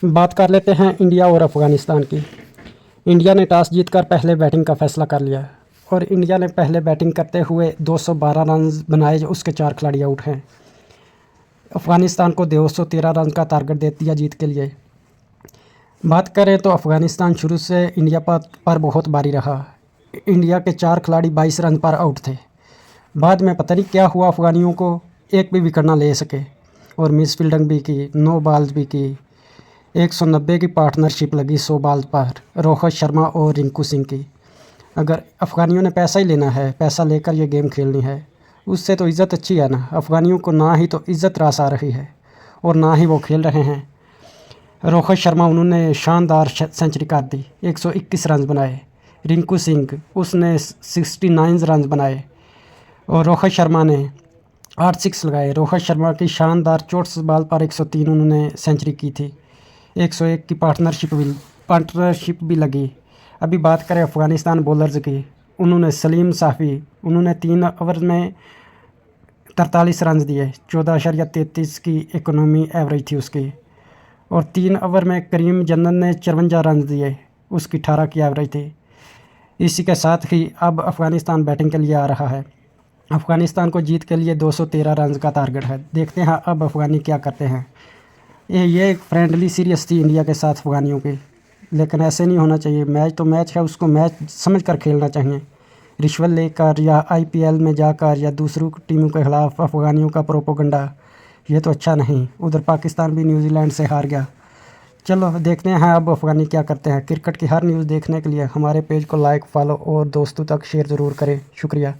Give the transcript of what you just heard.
बात कर लेते हैं इंडिया और अफ़गानिस्तान की। इंडिया ने टॉस जीतकर पहले बैटिंग का फैसला कर लिया और इंडिया ने पहले बैटिंग करते हुए 212 रन बनाए, जो उसके 4 खिलाड़ी आउट हैं। अफ़गानिस्तान को 213 रन का टारगेट दे दिया जीत के लिए। बात करें तो अफ़गानिस्तान शुरू से इंडिया पर बहुत भारी रहा। इंडिया के 4 खिलाड़ी 22 रन पर आउट थे। बाद में पता नहीं क्या हुआ, अफ़गानियों को एक भी विकेट ना ले सके और मिस फील्डिंग भी की, 9 बॉल्स भी की। 190 की पार्टनरशिप लगी 100 बॉल पर रोहित शर्मा और रिंकू सिंह की। अगर अफ़गानियों ने पैसा ही लेना है, पैसा लेकर ये गेम खेलनी है, उससे तो इज़्ज़त अच्छी है ना। अफ़गानियों को ना ही तो इज़्ज़त रास आ रही है और ना ही वो खेल रहे हैं। रोहित शर्मा, उन्होंने शानदार सेंचुरी कर दी, 121 रन बनाए। रिंकू सिंह, उसने 69 रन बनाए और रोहित शर्मा ने 8 सिक्स लगाए। रोहित शर्मा की शानदार 64 बॉल पर 103 उन्होंने सेंचुरी की थी। 101 की पार्टनरशिप भी लगी। अभी बात करें अफ़गानिस्तान बॉलर्स की, उन्होंने सलीम साफ़ी, उन्होंने 3 ओवर में 43 रन दिए, 14.33 की इकोनॉमी एवरेज थी उसकी। और 3 ओवर में करीम जन्नत ने 54 रन दिए, उसकी 18 की एवरेज थी। इसी के साथ ही अब अफ़गानिस्तान बैटिंग के लिए आ रहा है। अफ़गानिस्तान को जीत के लिए 213 रन का टारगेट है। देखते हैं अब अफ़गानी क्या करते हैं। ये एक फ्रेंडली सीरीज थी इंडिया के साथ अफ़गानियों की, लेकिन ऐसे नहीं होना चाहिए। मैच तो मैच है, उसको मैच समझ कर खेलना चाहिए। रिश्वत लेकर या आईपीएल में जाकर या दूसरों टीमों के खिलाफ अफ़गानियों का प्रोपोगंडा, ये तो अच्छा नहीं। उधर पाकिस्तान भी न्यूजीलैंड से हार गया। चलो देखते हैं अब अफ़गानी क्या करते हैं। क्रिकेट की हर न्यूज़ देखने के लिए हमारे पेज को लाइक, फॉलो और दोस्तों तक शेयर ज़रूर करें। शुक्रिया।